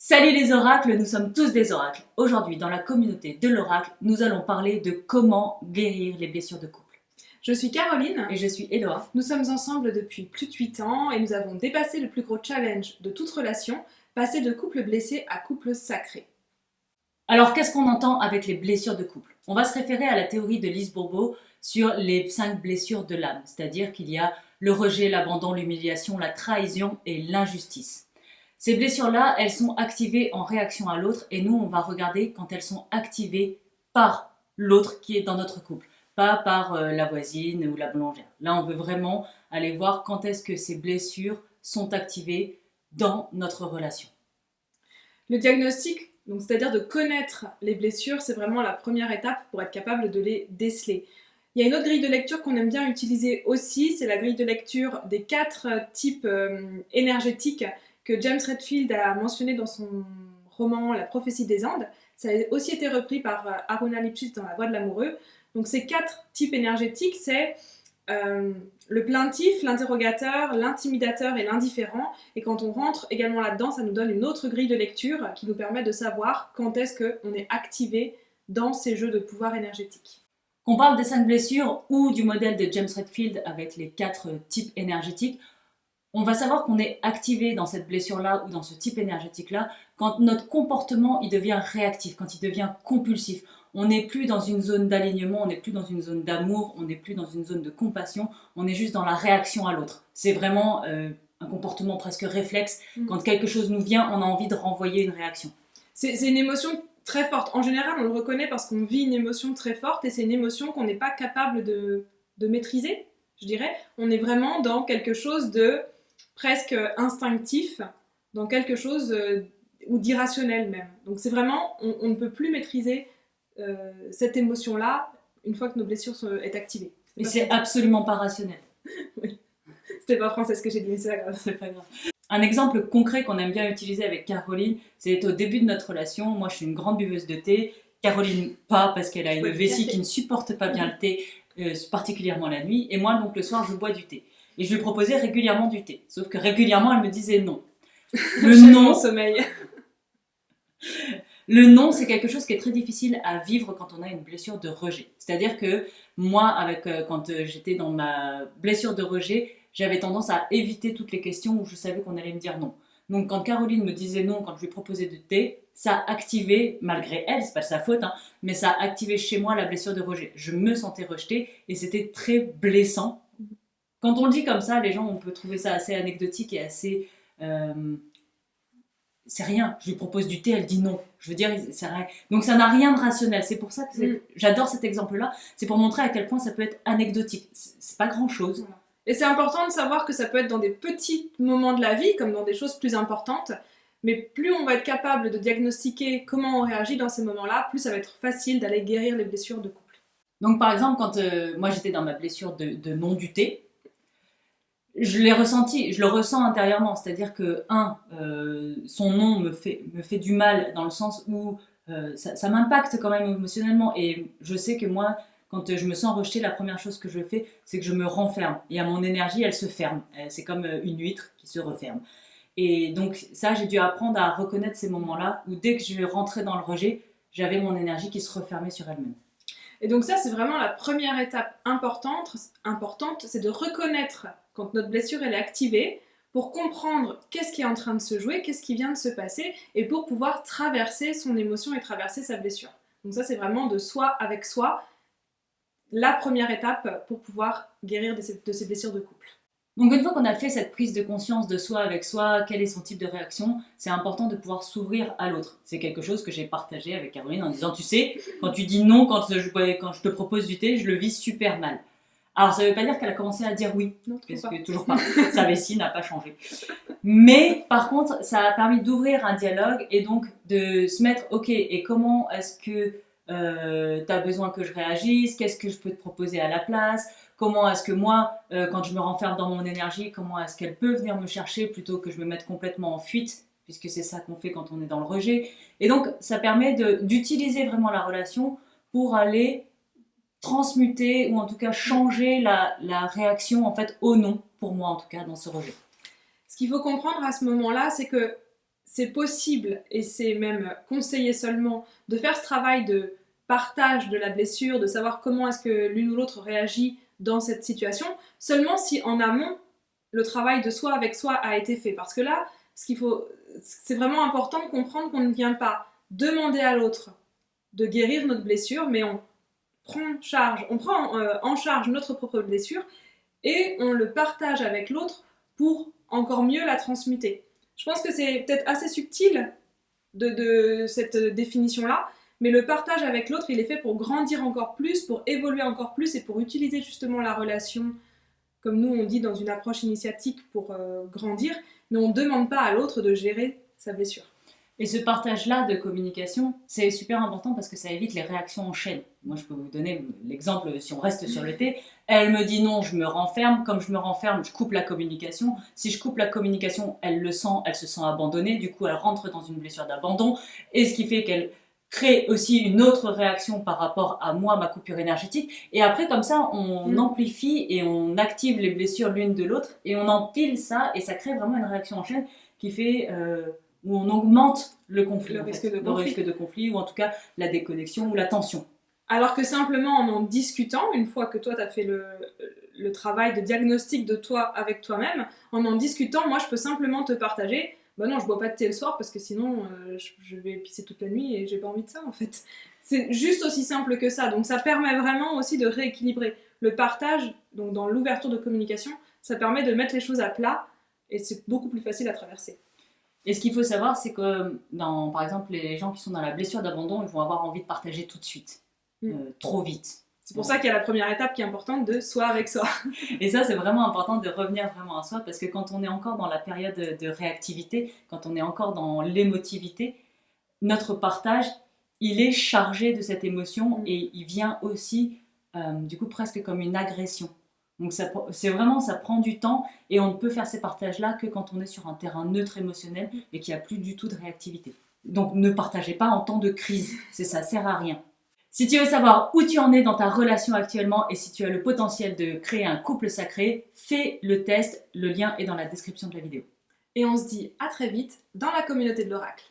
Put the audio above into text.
Salut les oracles, nous sommes tous des oracles. Aujourd'hui, dans la communauté de l'oracle, nous allons parler de comment guérir les blessures de couple. Je suis Caroline. Et je suis Eloa. Nous sommes ensemble depuis plus de 8 ans et nous avons dépassé le plus gros challenge de toute relation, passer de couple blessé à couple sacré. Alors, qu'est-ce qu'on entend avec les blessures de couple? On va se référer à la théorie de Lise Bourbeau sur les 5 blessures de l'âme, c'est-à-dire qu'il y a le rejet, l'abandon, l'humiliation, la trahison et l'injustice. Ces blessures-là, elles sont activées en réaction à l'autre et nous, on va regarder quand elles sont activées par l'autre qui est dans notre couple, pas par la voisine ou la boulangère. Là, on veut vraiment aller voir quand est-ce que ces blessures sont activées dans notre relation. Le diagnostic, donc c'est-à-dire de connaître les blessures, c'est vraiment la première étape pour être capable de les déceler. Il y a une autre grille de lecture qu'on aime bien utiliser aussi, c'est la grille de lecture des 4 types énergétiques que James Redfield a mentionné dans son roman La prophétie des Andes. Ça a aussi été repris par Aruna Lipschitz dans La voix de l'amoureux. Donc ces 4 types énergétiques, c'est le plaintif, l'interrogateur, l'intimidateur et l'indifférent. Et quand on rentre également là-dedans, ça nous donne une autre grille de lecture qui nous permet de savoir quand est-ce qu'on est activé dans ces jeux de pouvoir énergétique. Qu'on parle des 5 blessures ou du modèle de James Redfield avec les 4 types énergétiques, on va savoir qu'on est activé dans cette blessure-là ou dans ce type énergétique-là quand notre comportement il devient réactif, quand il devient compulsif. On n'est plus dans une zone d'alignement, on n'est plus dans une zone d'amour, on n'est plus dans une zone de compassion, on est juste dans la réaction à l'autre. C'est vraiment un comportement presque réflexe. Quand quelque chose nous vient, on a envie de renvoyer une réaction. C'est une émotion très forte. En général, on le reconnaît parce qu'on vit une émotion très forte et c'est une émotion qu'on n'est pas capable de maîtriser, je dirais. On est vraiment dans quelque chose de presque instinctif, dans quelque chose ou d'irrationnel même. Donc c'est vraiment, on ne peut plus maîtriser cette émotion-là une fois que nos blessures sont activées. Et c'est absolument pas rationnel. Oui. C'était pas français ce que j'ai dit, mais c'est pas grave. C'est pas grave. Un exemple concret qu'on aime bien utiliser avec Caroline, c'est au début de notre relation. Moi, je suis une grande buveuse de thé. Caroline, pas, parce qu'elle a une vessie qui ne supporte pas bien le thé, particulièrement la nuit. Et moi, donc, le soir, je bois du thé. Et je lui proposais régulièrement du thé. Sauf que régulièrement, elle me disait non. Le non, sommeil. Le non, c'est quelque chose qui est très difficile à vivre quand on a une blessure de rejet. C'est-à-dire que moi, quand j'étais dans ma blessure de rejet, j'avais tendance à éviter toutes les questions où je savais qu'on allait me dire non. Donc quand Caroline me disait non, quand je lui proposais du thé, ça activait, malgré elle, c'est pas de sa faute, hein, mais ça activait chez moi la blessure de rejet. Je me sentais rejetée et c'était très blessant. Quand on le dit comme ça, les gens, on peut trouver ça assez anecdotique et assez... c'est rien, je lui propose du thé, elle dit non. Je veux dire, c'est rien. Donc ça n'a rien de rationnel. C'est pour ça que j'adore cet exemple-là. C'est pour montrer à quel point ça peut être anecdotique. C'est pas grand-chose. Voilà. Et c'est important de savoir que ça peut être dans des petits moments de la vie, comme dans des choses plus importantes. Mais plus on va être capable de diagnostiquer comment on réagit dans ces moments-là, plus ça va être facile d'aller guérir les blessures de couple. Donc par exemple, quand moi j'étais dans ma blessure de non du thé, je l'ai ressenti, je le ressens intérieurement. C'est-à-dire que, son nom me fait du mal dans le sens où ça m'impacte quand même émotionnellement. Et je sais que moi, quand je me sens rejetée, la première chose que je fais, c'est que je me renferme. Et à mon énergie, elle se ferme. C'est comme une huître qui se referme. Et donc ça, j'ai dû apprendre à reconnaître ces moments-là où dès que je rentrais dans le rejet, j'avais mon énergie qui se refermait sur elle-même. Et donc ça, c'est vraiment la première étape importante, c'est de reconnaître quand notre blessure elle est activée pour comprendre qu'est-ce qui est en train de se jouer, qu'est-ce qui vient de se passer et pour pouvoir traverser son émotion et traverser sa blessure. Donc ça, c'est vraiment de soi avec soi, la première étape pour pouvoir guérir de ces blessures de couple. Donc une fois qu'on a fait cette prise de conscience de soi avec soi, quel est son type de réaction, c'est important de pouvoir s'ouvrir à l'autre. C'est quelque chose que j'ai partagé avec Caroline en disant, tu sais, quand tu dis non, quand je te propose du thé, je le vis super mal. Alors ça veut pas dire qu'elle a commencé à dire oui, non, parce que toujours pas, sa vessie n'a pas changé. Mais par contre, ça a permis d'ouvrir un dialogue et donc de se mettre, ok, et comment est-ce que tu as besoin que je réagisse, qu'est-ce que je peux te proposer à la place, comment est-ce que moi, quand je me renferme dans mon énergie, comment est-ce qu'elle peut venir me chercher plutôt que je me mette complètement en fuite, puisque c'est ça qu'on fait quand on est dans le rejet. Et donc, ça permet d'utiliser vraiment la relation pour aller transmuter ou en tout cas changer la réaction en fait au non, pour moi en tout cas, dans ce rejet. Ce qu'il faut comprendre à ce moment-là, c'est que c'est possible et c'est même conseillé seulement de faire ce travail de partage de la blessure, de savoir comment est-ce que l'une ou l'autre réagit dans cette situation, seulement si en amont, le travail de soi avec soi a été fait. Parce que là, c'est vraiment important de comprendre qu'on ne vient pas demander à l'autre de guérir notre blessure, mais on prend en charge notre propre blessure et on le partage avec l'autre pour encore mieux la transmuter. Je pense que c'est peut-être assez subtil de cette définition-là, mais le partage avec l'autre, il est fait pour grandir encore plus, pour évoluer encore plus et pour utiliser justement la relation, comme nous on dit dans une approche initiatique, pour grandir, mais on ne demande pas à l'autre de gérer sa blessure. Et ce partage-là de communication, c'est super important parce que ça évite les réactions en chaîne. Moi, je peux vous donner l'exemple, si on reste sur le thé, elle me dit non, je me renferme. Comme je me renferme, je coupe la communication. Si je coupe la communication, elle le sent, elle se sent abandonnée. Du coup, elle rentre dans une blessure d'abandon. Et ce qui fait qu'elle crée aussi une autre réaction par rapport à moi, ma coupure énergétique. Et après, comme ça, on amplifie et on active les blessures l'une de l'autre. Et on empile ça et ça crée vraiment une réaction en chaîne qui fait... où on augmente le conflit, le risque de conflit, ou en tout cas la déconnexion ou la tension. Alors que simplement en discutant, une fois que toi tu as fait le travail de diagnostic de toi avec toi-même, en discutant, moi je peux simplement te partager, bah non je bois pas de thé le soir parce que sinon je vais pisser toute la nuit et j'ai pas envie de ça en fait. C'est juste aussi simple que ça, donc ça permet vraiment aussi de rééquilibrer. Le partage, donc dans l'ouverture de communication, ça permet de mettre les choses à plat et c'est beaucoup plus facile à traverser. Et ce qu'il faut savoir, c'est que, par exemple, les gens qui sont dans la blessure d'abandon, ils vont avoir envie de partager tout de suite, trop vite. C'est pour ça qu'il y a la première étape qui est importante de soi avec soi. Et ça, c'est vraiment important de revenir vraiment à soi, parce que quand on est encore dans la période de réactivité, quand on est encore dans l'émotivité, notre partage, il est chargé de cette émotion et il vient aussi, du coup, presque comme une agression. Donc ça prend du temps et on ne peut faire ces partages-là que quand on est sur un terrain neutre émotionnel et qu'il n'y a plus du tout de réactivité. Donc ne partagez pas en temps de crise, ça sert à rien. Si tu veux savoir où tu en es dans ta relation actuellement et si tu as le potentiel de créer un couple sacré, fais le test, le lien est dans la description de la vidéo. Et on se dit à très vite dans la communauté de l'Oracle.